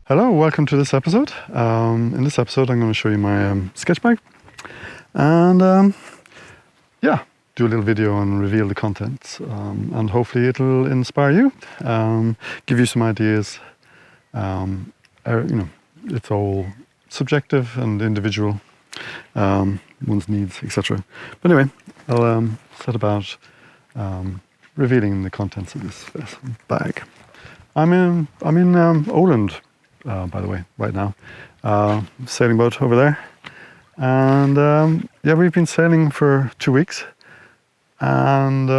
Hello, welcome to this episode. In this episode I'm going to show you my sketch bag and do a little video and reveal the contents, and hopefully it'll inspire you, give you some ideas. It's all subjective and individual, one's needs, etc. But anyway, I'll set about revealing the contents of this bag. I'm in Åland, by the way, right now. Sailing boat over there. And we've been sailing for 2 weeks. And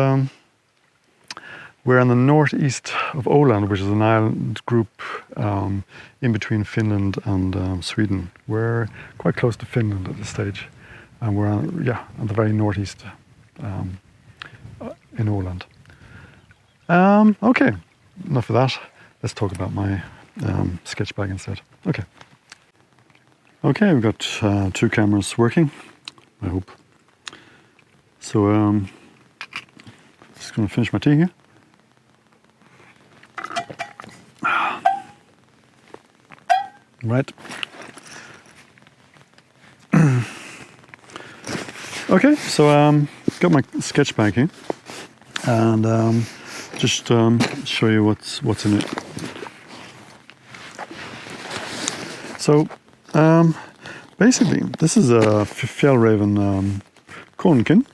we're in the northeast of Åland, which is an island group in between Finland and Sweden. We're quite close to Finland at this stage. And we're on the very northeast in Åland. Okay, enough of that. Let's talk about my sketch bag instead. Okay, we've got 2 cameras working, I hope. So, just going to finish my tea here. Right. Okay, so got my sketch bag here, and just show you what's in it. So, basically, this is a Fjällraven Konken.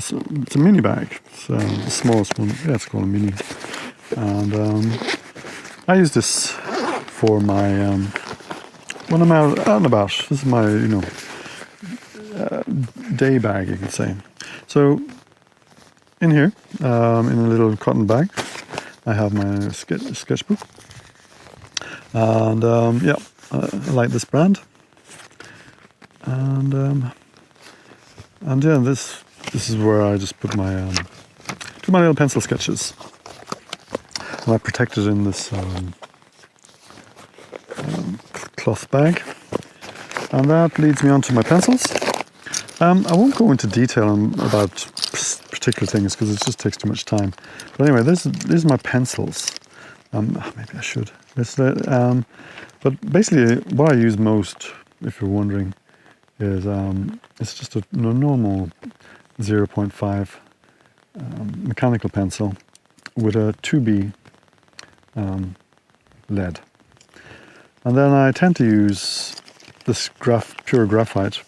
So it's a mini bag. It's the smallest one. Yeah, it's called a mini. And I use this for my when I'm out and about. This is my day bag, you could say. So in here, in a little cotton bag, I have my sketchbook. And I like this brand, and this is where I just put my do my little pencil sketches, and I protect it in this cloth bag, and that leads me on to my pencils. I won't go into detail about particular things because it just takes too much time. But anyway, these are my pencils. Maybe I should. But basically, what I use most, if you're wondering, is it's just a normal 0.5 mechanical pencil with a 2B lead. And then I tend to use this pure graphite.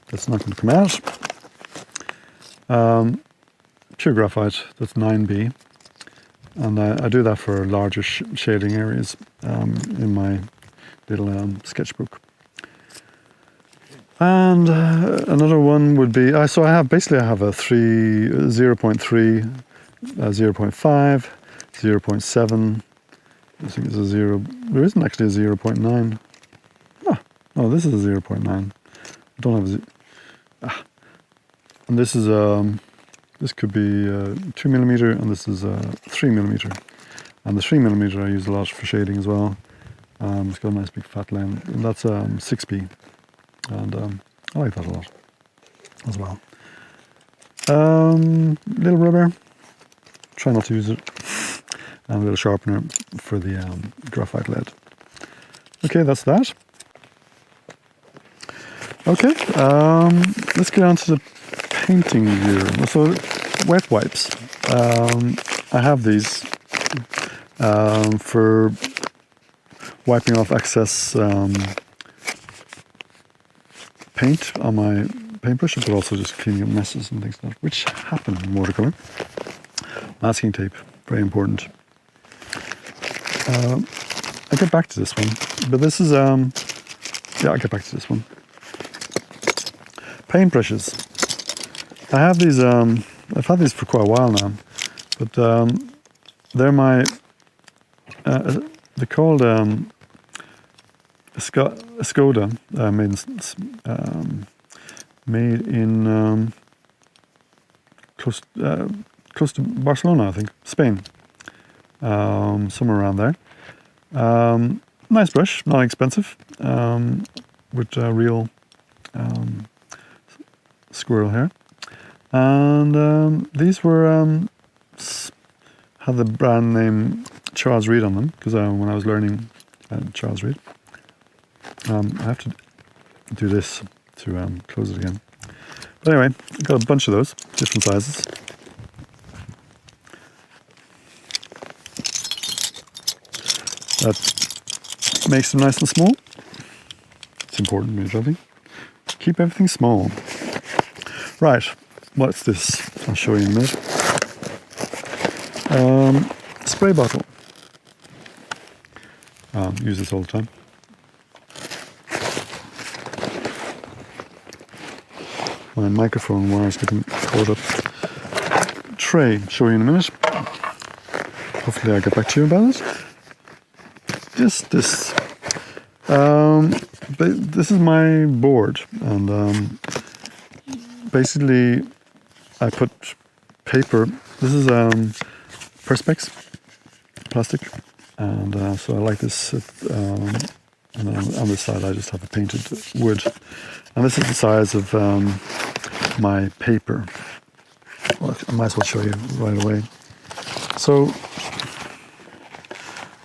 That's not going to come out. Pure graphite, that's 9B. And I do that for larger shading areas in my little sketchbook. And another one would be, so I have a 0.3, 0.5, 0.7. I think it's a 0. There isn't actually a 0.9. Oh, this is a 0.9. I don't have a and this is this could be 2mm, and this is 3mm. And the 3mm I use a lot for shading as well. It's got a nice big fat line, and that's 6B. And I like that a lot as well. Little rubber, try not to use it, and a little sharpener for the graphite lead. Okay, that's that. Okay, let's get on to the painting gear. So, wet wipes. I have these for wiping off excess paint on my paintbrush, but also just cleaning up messes and things like that, which happen in watercolor. Masking tape, very important. I'll get back to this one, but this is I'll get back to this one. Paintbrushes. I have these. I've had these for quite a while now, but they're my. They're called Skoda, made in close to Barcelona, I think, Spain, somewhere around there. Nice brush, not expensive, with real squirrel hair. And these were have the brand name Charles Reed on them, because when I was learning Charles Reed, I have to do this to close it again. But anyway, I've got a bunch of those, different sizes. That makes them nice and small. It's important when you're drawing. Keep everything small. Right, what's this? I'll show you in a minute. Spray bottle. Use this all the time. My microphone wires getting caught up. Tray, show you in a minute. Hopefully I'll get back to you about it. Just this. This is my board, and basically I put paper. This is Perspex plastic, and so I like this. And then on this side I just have a painted wood, and this is the size of my paper. Well, I might as well show you right away. So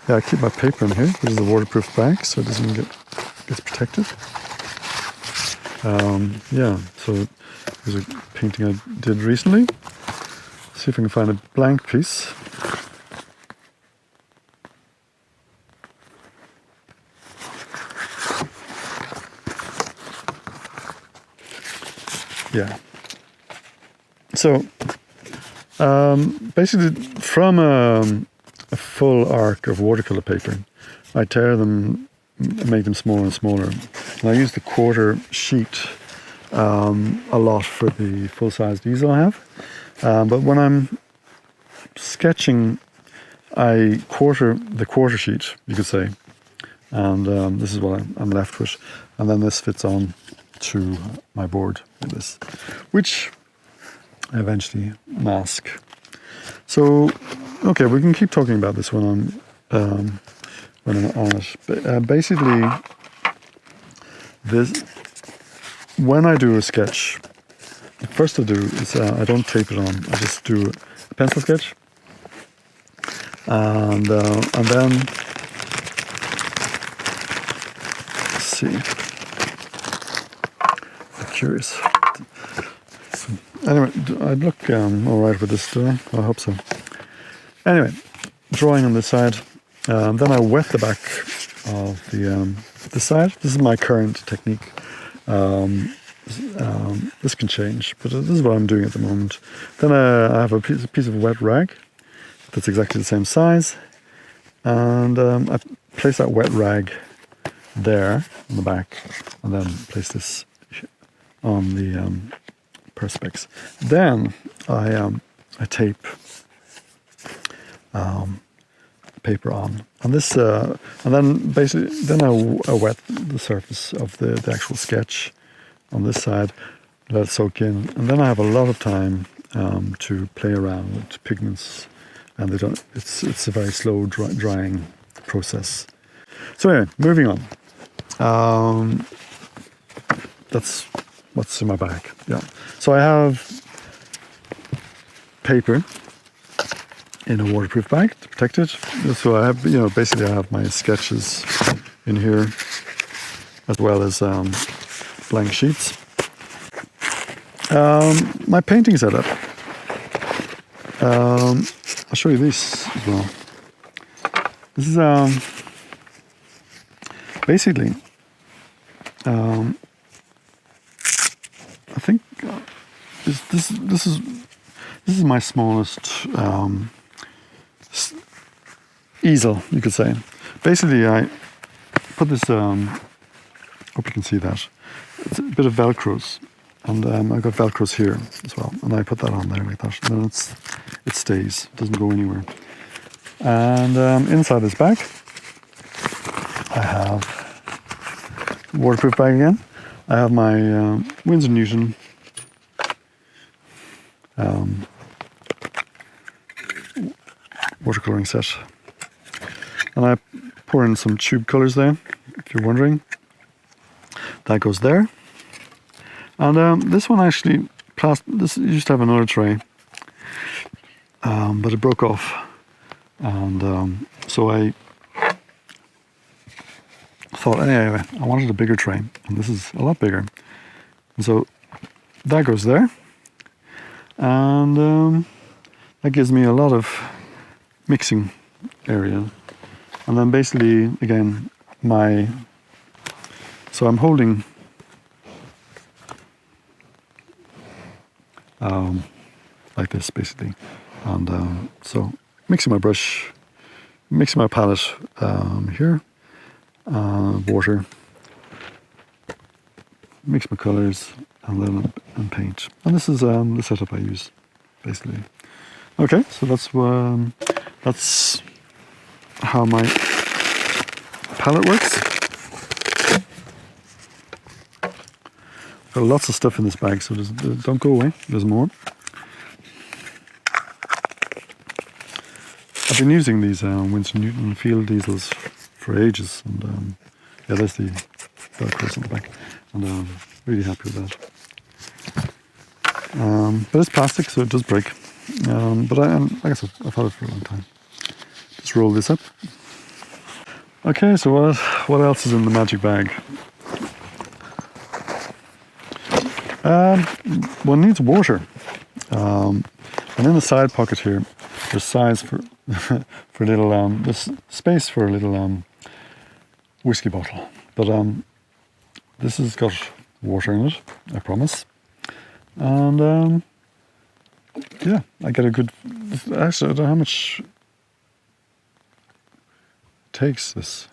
yeah, I keep my paper in here. This is a waterproof bag, so it doesn't gets protected. Yeah, so there's a painting I did recently. See if I can find a blank piece. Yeah. So basically, from a full arc of watercolor paper, I tear them, make them smaller and smaller. And I use the quarter sheet a lot for the full-sized easel I have. But when I'm sketching, I quarter the quarter sheet, you could say. And this is what I'm left with. And then this fits on to my board with this, which I eventually mask. So, okay, we can keep talking about this when I'm on it. But, basically, this, when I do a sketch, the first I do is I don't tape it on. I just do a pencil sketch, and then let's see. I'm curious. Anyway, I look all right with this, do I? I hope so. Anyway, drawing on this side, then I wet the back of the side. This is my current technique. This can change, but this is what I'm doing at the moment. Then I have a piece of wet rag that's exactly the same size, and I place that wet rag there on the back, and then place this on the Perspex. Then I tape paper on, and this, and then basically I wet the surface of the actual sketch on this side, let it soak in, and then I have a lot of time to play around with pigments, and it's a very slow drying process. So anyway, moving on. That's what's in my bag. Yeah. So I have paper in a waterproof bag to protect it. So I have, basically I have my sketches in here, as well as blank sheets. My painting setup. I'll show you this as well. This is basically, I think this is my smallest easel, you could say. Basically, I put this. Hope you can see that. It's a bit of Velcros, and I've got Velcros here as well, and I put that on there like that, and then it stays, it doesn't go anywhere. And inside this bag, I have waterproof bag again. I have my Winsor Newton watercoloring set, and I pour in some tube colors there, if you're wondering. That goes there. And this one actually, this used to have another tray, but it broke off. And so I thought, anyway, I wanted a bigger tray, and this is a lot bigger. And so that goes there, and that gives me a lot of mixing area. And then basically, again, so I'm holding like this basically, and so mixing my brush, mixing my palette here, water, mix my colours, and then and paint. And this is the setup I use basically. Okay, so that's how my palette works. Got lots of stuff in this bag, so don't go away. There's more. I've been using these Winston Newton field easels for ages, and yeah, there's the Velcro on the back, and I'm really happy with that. But it's plastic, so it does break. But I guess I've had it for a long time. Just roll this up. Okay, so what else is in the magic bag? One needs water, and in the side pocket here, there's size for for a little there's space for a little whiskey bottle, but this has got water in it, I promise. And yeah, I get a good. Actually, I don't know how much it takes this.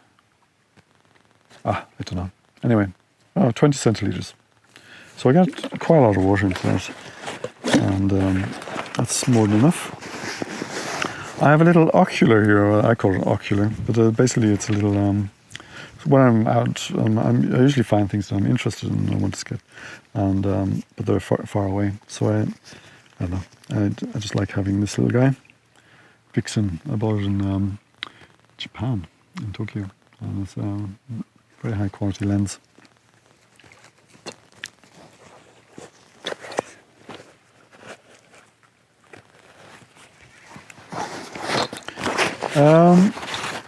I don't know. Anyway, 20 centiliters. So I got quite a lot of water into that, and that's more than enough. I have a little ocular here. I call it ocular, but basically it's a little. When I'm out, I usually find things that I'm interested in and I want to sketch, and but they're far away. So I don't know. I just like having this little guy. Vixen. I bought it in Japan, in Tokyo, and it's a very high quality lens.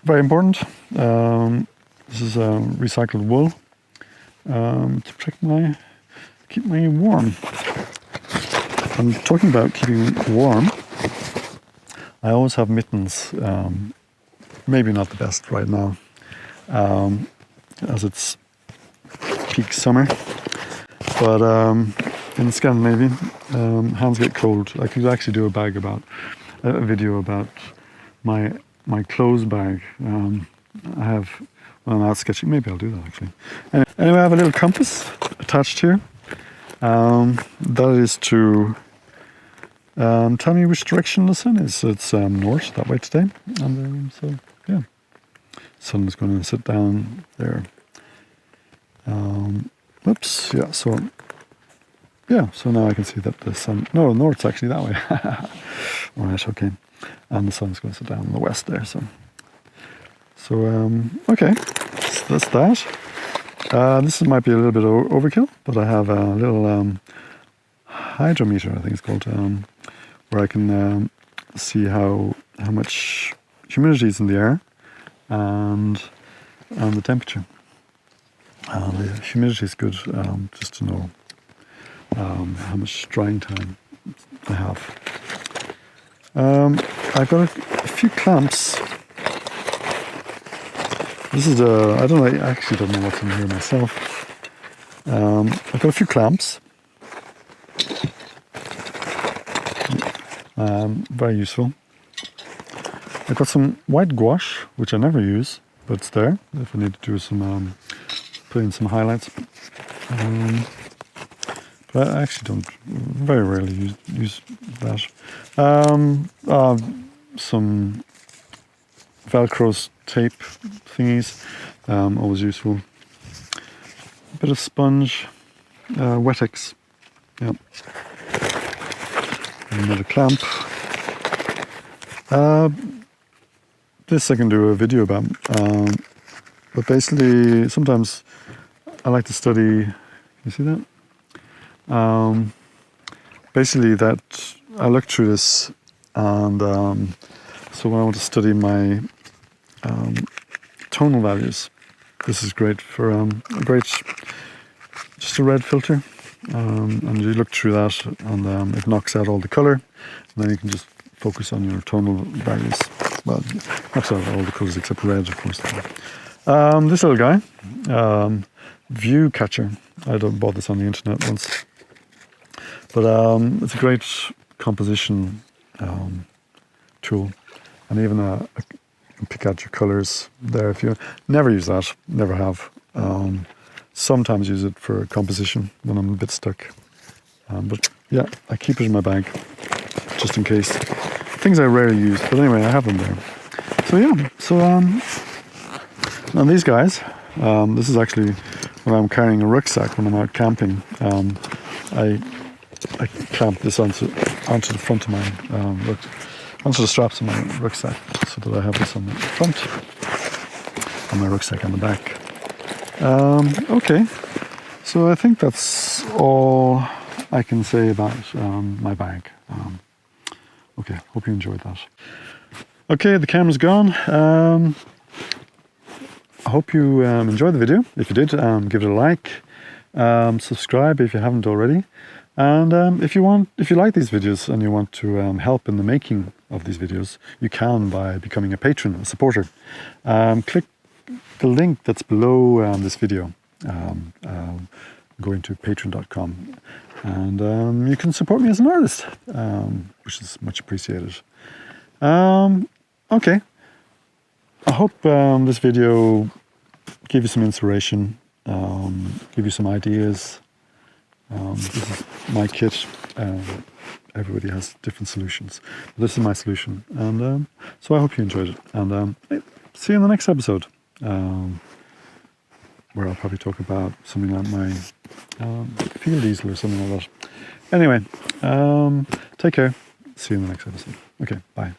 Very important. This is recycled wool to keep me warm. I'm talking about keeping warm. I always have mittens. Maybe not the best right now, as it's peak summer. But in Scandinavia, hands get cold. I could actually do a video about my clothes bag. I have when I'm out sketching. Maybe I'll do that actually. Anyway, I have a little compass attached here. That is to tell me which direction the sun is. So it's north that way today, and so yeah, sun is going to sit down there. Oops, yeah. So now I can see that the sun. No, north's actually that way. All right, okay. And the sun's going to sit down in the west there. So okay, so that's that. This might be a little bit overkill, but I have a little hydrometer, I think it's called, where I can see how much humidity is in the air and the temperature. The humidity is good, just to know how much drying time I have. I've got a few clamps. This is I actually don't know what's in here myself. I've got a few clamps. Very useful. I've got some white gouache, which I never use, but it's there if I need to do some, put in some highlights. But I actually don't, very rarely use that. Some Velcro tape thingies, always useful. A bit of sponge, Wet-X, yep. Another clamp. This I can do a video about, but basically sometimes I like to study, you see that? Basically that I look through this and So when I want to study my tonal values, this is great for just a red filter. And you look through that, and it knocks out all the color, and then you can just focus on your tonal values. Well, knocks out all the colors except red, of course. This little guy, View Catcher. I bought this on the internet once, but it's a great composition tool, and even you can pick out your colors there. If you never use that, never have. Sometimes use it for composition when I'm a bit stuck. But yeah, I keep it in my bag just in case. Things I rarely use, but anyway, I have them there. So yeah, and these guys, this is actually when I'm carrying a rucksack when I'm out camping. I clamp this onto the front of my onto the straps of my rucksack, so that I have this on the front, and my rucksack on the back. Okay, so I think that's all I can say about my bag. Okay, hope you enjoyed that. Okay, the camera's gone. I hope you enjoyed the video. If you did, give it a like. Subscribe if you haven't already. And if you like these videos and you want to help in the making of these videos, you can by becoming a patron, a supporter. Click the link that's below this video, going to patreon.com, and you can support me as an artist, which is much appreciated. Okay, I hope this video gave you some inspiration, give you some ideas. This is my kit. Everybody has different solutions. But this is my solution, and so I hope you enjoyed it. And see you in the next episode, where I'll probably talk about something like my field easel or something like that. Anyway, take care. See you in the next episode. Okay, bye.